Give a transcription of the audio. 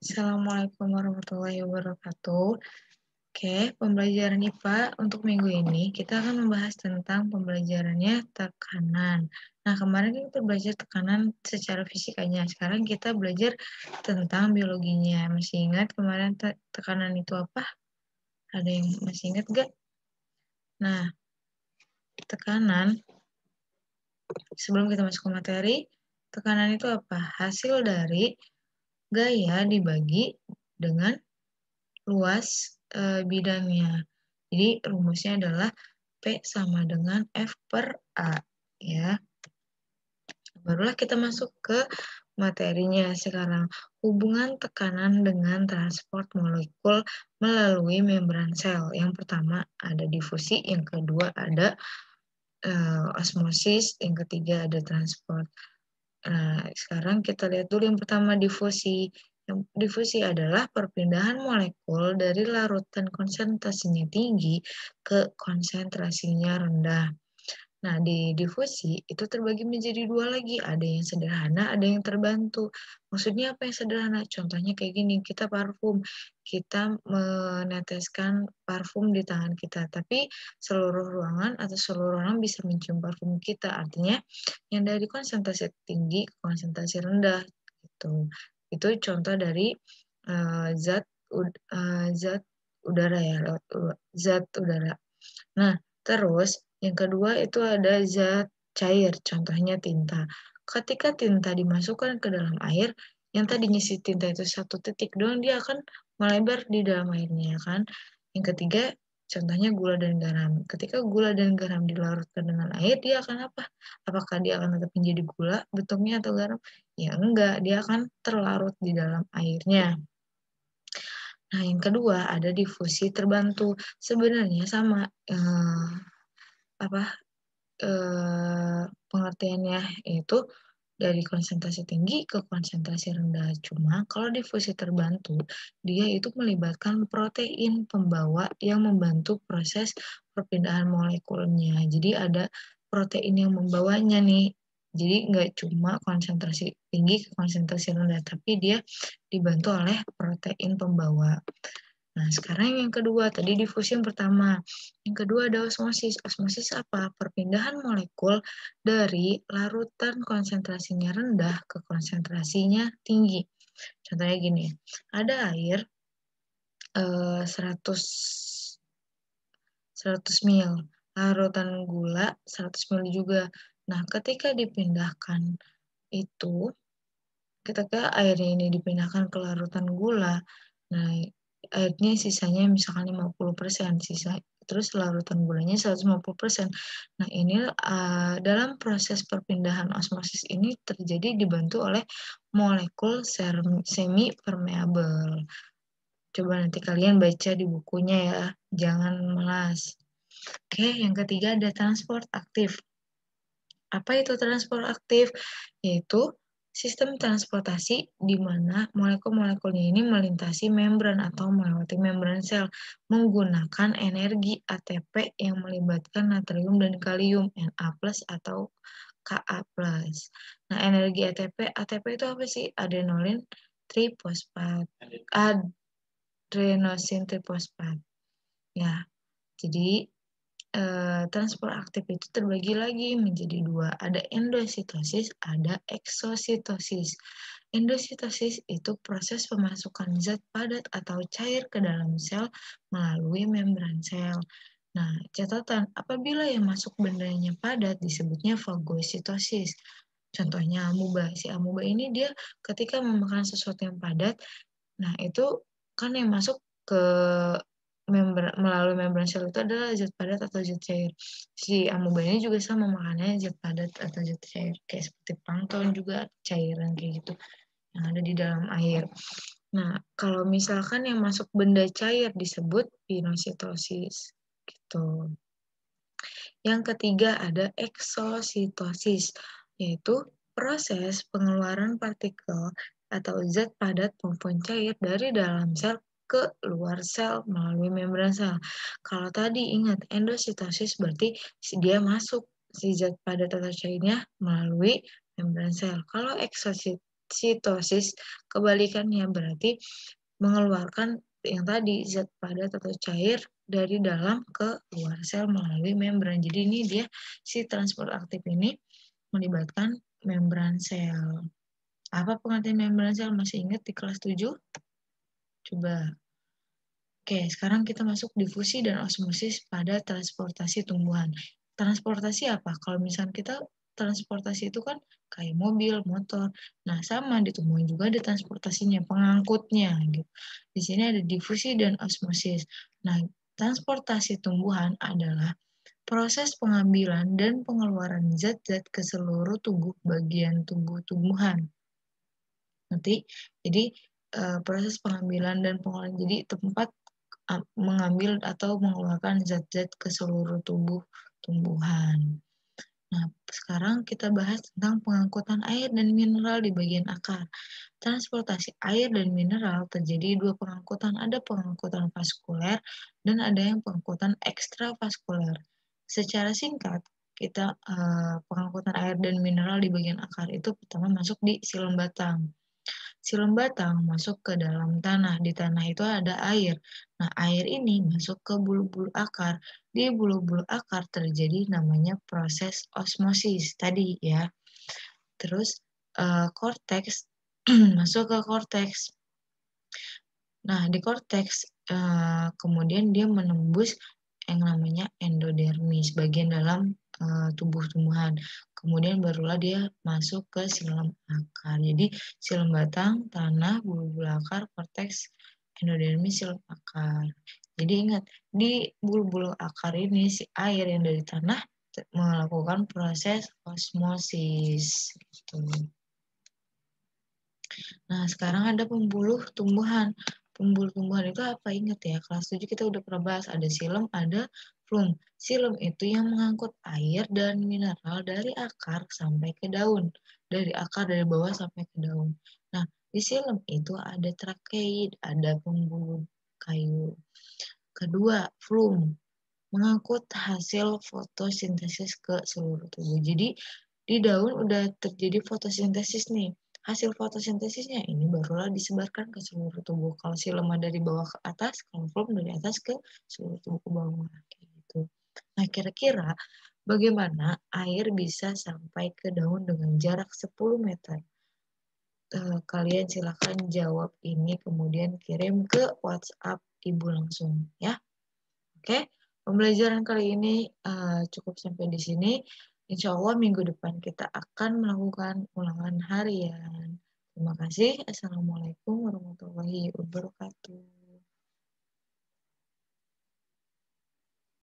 Assalamualaikum warahmatullahi wabarakatuh. Oke, pembelajaran IPA untuk minggu ini kita akan membahas tentang pembelajarannya tekanan. Nah, kemarin kan kita belajar tekanan secara fisikanya. Sekarang kita belajar tentang biologinya. Masih ingat kemarin tekanan itu apa? Ada yang masih ingat gak? Nah, tekanan, sebelum kita masuk ke materi, tekanan itu apa? Hasil dari gaya dibagi dengan luas bidangnya. Jadi rumusnya adalah P sama dengan F per A. Ya. Barulah kita masuk ke materinya sekarang. Hubungan tekanan dengan transport molekul melalui membran sel. Yang pertama ada difusi, yang kedua ada osmosis, yang ketiga ada transport. Nah, sekarang kita lihat dulu yang pertama difusi. Yang difusi adalah perpindahan molekul dari larutan konsentrasinya tinggi ke konsentrasinya rendah. Nah, di difusi itu terbagi menjadi dua lagi. Ada yang sederhana, ada yang terbantu. Maksudnya apa yang sederhana? Contohnya kayak gini, kita parfum. Kita meneteskan parfum di tangan kita. Tapi seluruh ruangan atau seluruh orang bisa mencium parfum kita. Artinya yang dari konsentrasi tinggi ke konsentrasi rendah. Gitu. Itu contoh dari zat udara ya, zat udara. Nah, terus yang kedua itu ada zat cair, contohnya tinta. Ketika tinta dimasukkan ke dalam air, yang tadinya si tinta itu satu titik doang, dia akan melebar di dalam airnya, kan? Yang ketiga, contohnya gula dan garam. Ketika gula dan garam dilarutkan dengan air, dia akan apa? Apakah dia akan tetap menjadi gula bentuknya atau garam? Ya enggak, dia akan terlarut di dalam airnya. Nah, yang kedua ada difusi terbantu. Sebenarnya sama pengertiannya, yaitu dari konsentrasi tinggi ke konsentrasi rendah. Cuma kalau difusi terbantu, dia itu melibatkan protein pembawa yang membantu proses perpindahan molekulnya. Jadi ada protein yang membawanya nih. Jadi nggak cuma konsentrasi tinggi ke konsentrasi rendah, tapi dia dibantu oleh protein pembawa. Nah, sekarang yang kedua, tadi difusi yang pertama. Yang kedua ada osmosis. Osmosis apa? Perpindahan molekul dari larutan konsentrasinya rendah ke konsentrasinya tinggi. Contohnya gini, ada air 100 ml, larutan gula 100 ml juga. Nah, ketika airnya ini dipindahkan ke larutan gula, nah airnya sisanya misalkan 50%, terus larutan gulanya 150%. Nah, ini dalam proses perpindahan osmosis ini terjadi dibantu oleh molekul semi permeabel. Coba nanti kalian baca di bukunya ya, jangan malas. Oke, yang ketiga ada transport aktif. Apa itu transport aktif? Yaitu sistem transportasi di mana molekul-molekulnya ini melintasi membran atau melewati membran sel menggunakan energi ATP yang melibatkan natrium dan kalium Na+ atau Ka+. Nah, energi ATP itu apa sih? Adenosin trifosfat. Ya, jadi transport aktif itu terbagi lagi menjadi dua. Ada endositosis, ada eksositosis. Endositosis itu proses pemasukan zat padat atau cair ke dalam sel melalui membran sel. Nah, catatan, apabila yang masuk bendanya padat disebutnya fagositosis. Contohnya amuba. Si amuba ini dia ketika memakan sesuatu yang padat, nah itu kan yang masuk ke melalui membran sel itu adalah zat padat atau zat cair. Si amuba ini juga sama makannya zat padat atau zat cair, kayak seperti plankton juga cairan kayak gitu yang ada di dalam air. Nah, kalau misalkan yang masuk benda cair disebut pinositosis gitu. Yang ketiga ada eksositosis, yaitu proses pengeluaran partikel atau zat padat maupun cair dari dalam sel ke luar sel melalui membran sel. Kalau tadi ingat endositosis berarti dia masuk si zat padat atau cairnya melalui membran sel. Kalau Eksositosis kebalikannya, berarti mengeluarkan yang tadi zat padat atau cair dari dalam ke luar sel melalui membran. Jadi ini dia si transport aktif ini melibatkan membran sel. Apa pengertian membran sel? Masih ingat di kelas 7? Coba. Oke, sekarang kita masuk difusi dan osmosis pada transportasi tumbuhan. Transportasi apa? Kalau misalnya kita transportasi itu kan kayak mobil, motor. Nah, sama di tumbuhan juga ada transportasinya, pengangkutnya gitu. Di sini ada difusi dan osmosis. Nah, transportasi tumbuhan adalah proses pengambilan dan pengeluaran zat-zat ke seluruh tubuh bagian tubuh tumbuhan. Nanti, jadi proses pengambilan dan pengeluaran, jadi tempat mengambil atau mengeluarkan zat-zat ke seluruh tubuh tumbuhan. Nah, sekarang kita bahas tentang pengangkutan air dan mineral di bagian akar. Transportasi air dan mineral terjadi dua pengangkutan. Ada pengangkutan vaskuler dan ada yang pengangkutan ekstravaskuler. Secara singkat, kita pengangkutan air dan mineral di bagian akar itu pertama masuk di silem batang. Silem batang masuk ke dalam tanah. Di tanah itu ada air. Nah, air ini masuk ke bulu-bulu akar. Di bulu-bulu akar terjadi namanya proses osmosis tadi ya. Terus korteks masuk ke korteks. Nah, di korteks kemudian dia menembus yang namanya endodermis, bagian dalam tubuh tumbuhan. Kemudian barulah dia masuk ke silem akar. Jadi silem batang, tanah, bulu-bulu akar, korteks, endodermis, silem akar. Jadi ingat, di bulu-bulu akar ini si air yang dari tanah melakukan proses osmosis gitu. Nah, sekarang ada pembuluh tumbuhan. Pembuluh tumbuhan itu apa? Ingat ya, kelas 7 kita udah pernah bahas. Ada silem, ada flum. Silem itu yang mengangkut air dan mineral dari akar sampai ke daun. Dari akar, dari bawah sampai ke daun. Nah, di silem itu ada trakeid, ada pembuluh kayu. Kedua, flum. Mengangkut hasil fotosintesis ke seluruh tubuh. Jadi, di daun udah terjadi fotosintesis nih. Hasil fotosintesisnya ini barulah disebarkan ke seluruh tubuh. Kalau silema dari bawah ke atas, kalau flum dari atas ke seluruh tubuh ke bawah. Kayak gitu. Nah, kira-kira bagaimana air bisa sampai ke daun dengan jarak 10 meter? Kalian silahkan jawab ini, kemudian kirim ke WhatsApp Ibu langsung ya. Oke, pembelajaran kali ini cukup sampai di sini. Insya Allah minggu depan kita akan melakukan ulangan harian. Terima kasih. Assalamualaikum warahmatullahi wabarakatuh.